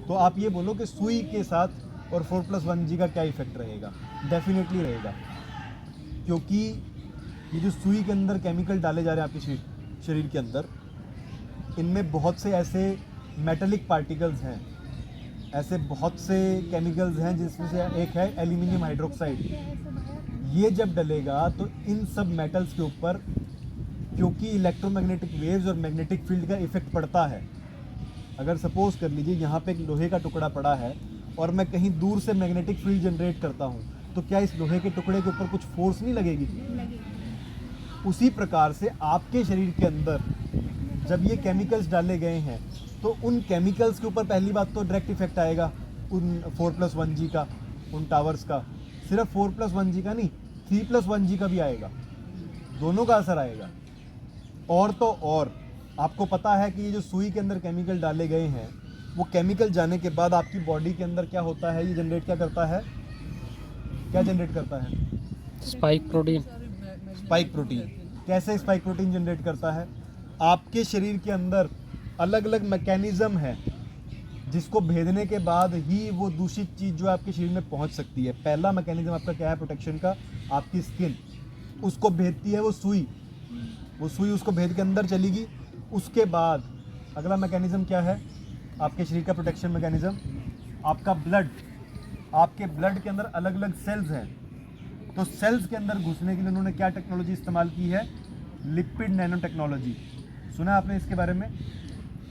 तो आप ये बोलो कि सुई के साथ और 4+1G का क्या इफेक्ट रहेगा? डेफिनेटली रहेगा, क्योंकि ये जो सुई के अंदर केमिकल डाले जा रहे हैं आपके शरीर के अंदर, इनमें बहुत से ऐसे मेटेलिक पार्टिकल्स हैं, ऐसे बहुत से केमिकल्स हैं, जिसमें से एक है एल्यूमिनियम हाइड्रोक्साइड। ये जब डलेगा तो इन सब मेटल्स के ऊपर, क्योंकि इलेक्ट्रोमैग्नेटिक वेव्स और मैग्नेटिक फील्ड का इफेक्ट पड़ता है। अगर सपोज कर लीजिए यहाँ पे एक लोहे का टुकड़ा पड़ा है और मैं कहीं दूर से मैग्नेटिक फील्ड जनरेट करता हूँ, तो क्या इस लोहे के टुकड़े के ऊपर कुछ फोर्स नहीं लगेगी? उसी प्रकार से आपके शरीर के अंदर जब ये केमिकल्स डाले गए हैं, तो उन केमिकल्स के ऊपर पहली बात तो डायरेक्ट इफेक्ट आएगा उन 4+1G का, उन टावर्स का। सिर्फ 4+1G का नहीं, 3+1G का भी आएगा, दोनों का असर आएगा। और तो और आपको पता है कि ये जो सुई के अंदर केमिकल डाले गए हैं, वो केमिकल जाने के बाद आपकी बॉडी के अंदर क्या होता है, ये जनरेट क्या करता है? क्या जनरेट करता है? Spike protein. Spike protein. कैसे स्पाइक प्रोटीन जनरेट करता है? आपके शरीर के अंदर अलग अलग मैकेनिज्म है, जिसको भेदने के बाद ही वो दूषित चीज़ जो आपके शरीर में पहुंच सकती है। पहला मैकेनिज्म आपका क्या है प्रोटेक्शन का? आपकी स्किन, उसको भेदती है वो सुई उसको भेद के अंदर चलेगी। उसके बाद अगला मैकेनिज्म क्या है आपके शरीर का प्रोटेक्शन मैकेनिज्म? आपका ब्लड। आपके ब्लड के अंदर अलग अलग सेल्स हैं, तो सेल्स के अंदर घुसने के लिए उन्होंने क्या टेक्नोलॉजी इस्तेमाल की है? Lipid nano technology. सुना है आपने इसके बारे में?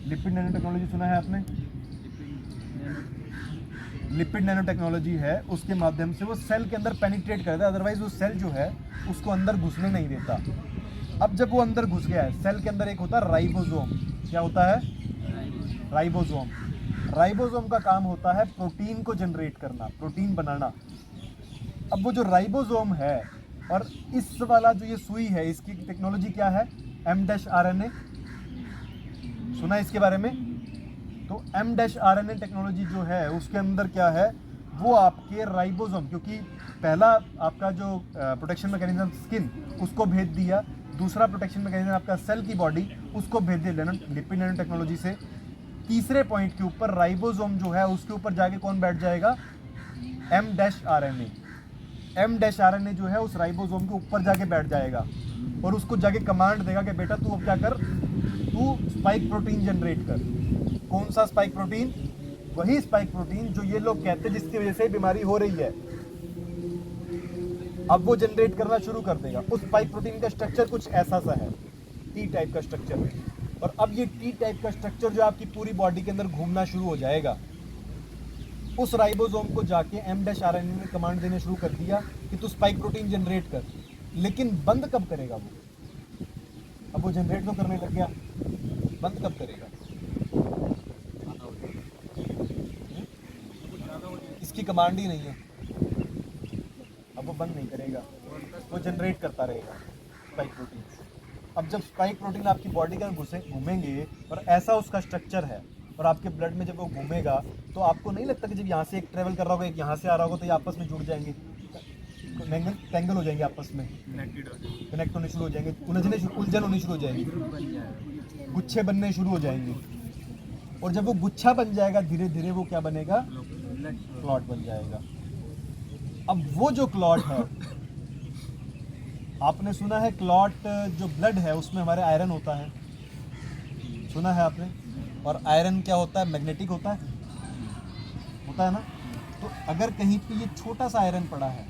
लिपिड नैनो टेक्नोलॉजी सुना है आपने? लिपिड नैनो टेक्नोलॉजी है, उसके माध्यम से वो सेल के अंदर पेनिट्रेट करता है, अदरवाइज वो सेल जो है उसको अंदर घुसने नहीं देता। अब जब वो अंदर घुस गया है, सेल के अंदर एक होता है राइबोसोम। क्या होता है? राइबोसोम। राइबोसोम का काम होता है प्रोटीन को जनरेट करना, प्रोटीन बनाना। अब वो जो राइबोसोम है और इस वाला जो ये सुई है, इसकी टेक्नोलॉजी क्या है? M-RNA। सुना है इसके बारे में? तो M-RNA टेक्नोलॉजी जो है उसके अंदर क्या है, वो आपके राइबोसोम, क्योंकि पहला आपका जो प्रोटेक्शन मैकेनिज्म स्किन, उसको भेद दिया। दूसरा प्रोटेक्शन मैकेनिज्म आपका सेल की बॉडी, उसको भेज दिया लिपिड नैनो टेक्नोलॉजी से। तीसरे पॉइंट के ऊपर राइबोसोम जो है उसके ऊपर जाके कौन बैठ जाएगा? M-RNA। M-RNA जो है उस राइबोसोम के ऊपर जाके बैठ जाएगा और उसको जाके कमांड देगा कि बेटा तू अब क्या कर, तू स्पाइक प्रोटीन जनरेट कर। कौन सा स्पाइक प्रोटीन? वही स्पाइक प्रोटीन जो ये लोग कहते हैं जिसकी वजह से बीमारी हो रही है। अब वो जनरेट करना शुरू कर देगा। उस स्पाइक प्रोटीन का स्ट्रक्चर कुछ ऐसा सा है, टी टाइप का स्ट्रक्चर है। और अब ये टी टाइप का स्ट्रक्चर जो आपकी पूरी बॉडी के अंदर घूमना शुरू हो जाएगा। उस राइबोसोम को जाके M-RNA ने कमांड देने शुरू कर दिया कि तू स्पाइक प्रोटीन जनरेट कर। लेकिन बंद कब करेगा वो? अब वो जनरेट तो करने लग गया, बंद कब करेगा? इसकी कमांड ही नहीं है, अब वो बंद नहीं करेगा, वो जनरेट करता रहेगा स्पाइक प्रोटीन। अब जब स्पाइक प्रोटीन आपकी बॉडी के अंदर घूमेंगे और ऐसा उसका स्ट्रक्चर है और आपके ब्लड में जब वो घूमेगा, तो आपको नहीं लगता कि जब यहाँ से एक ट्रेवल कर रहा होगा, एक यहाँ से आ रहा होगा, तो ये आपस में जुड़ जाएंगे, टेंगल हो जाएंगे, आपस में कनेक्ट होने शुरू हो जाएंगे, उलझन होनी शुरू हो जाएगी, गुच्छे बनने शुरू हो जाएंगे। और जब वो गुच्छा बन जाएगा, धीरे धीरे वो क्या बनेगा? क्लॉट बन जाएगा। अब वो जो क्लॉट है, आपने सुना है क्लॉट जो ब्लड है उसमें हमारे आयरन होता है, सुना है आपने? और आयरन क्या होता है? मैग्नेटिक होता है ना? तो अगर कहीं पे ये छोटा सा आयरन पड़ा है,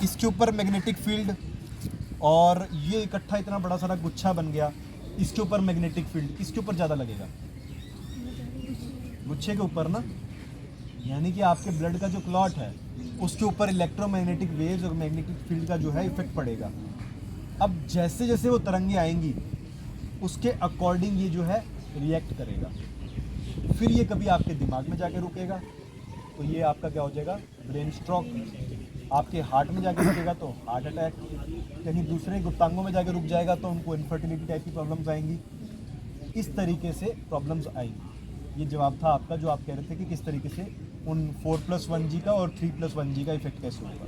इसके ऊपर मैग्नेटिक फील्ड, और ये इकट्ठा इतना बड़ा सारा गुच्छा बन गया, इसके ऊपर मैग्नेटिक फील्ड, किसके ऊपर ज़्यादा लगेगा? गुच्छे के ऊपर ना। यानी कि आपके ब्लड का जो क्लॉट है उसके ऊपर इलेक्ट्रोमैग्नेटिक वेव्स और मैग्नेटिक फील्ड का जो है इफेक्ट पड़ेगा। अब जैसे जैसे वो तरंगे आएंगी उसके अकॉर्डिंग ये जो है रिएक्ट करेगा। फिर ये कभी आपके दिमाग में जाके रुकेगा तो ये आपका क्या हो जाएगा? Brain stroke. आपके हार्ट में जाके रुकेगा तो हार्ट अटैक। कहीं दूसरे गुप्तांगों में जाके रुक जाएगा तो उनको इनफर्टिलिटी टाइप की प्रॉब्लम्स आएंगी। इस तरीके से प्रॉब्लम्स आएंगी। ये जवाब था आपका जो आप कह रहे थे कि किस तरीके से उन 4+1G का और 3+1G का इफेक्ट कैसे होगा।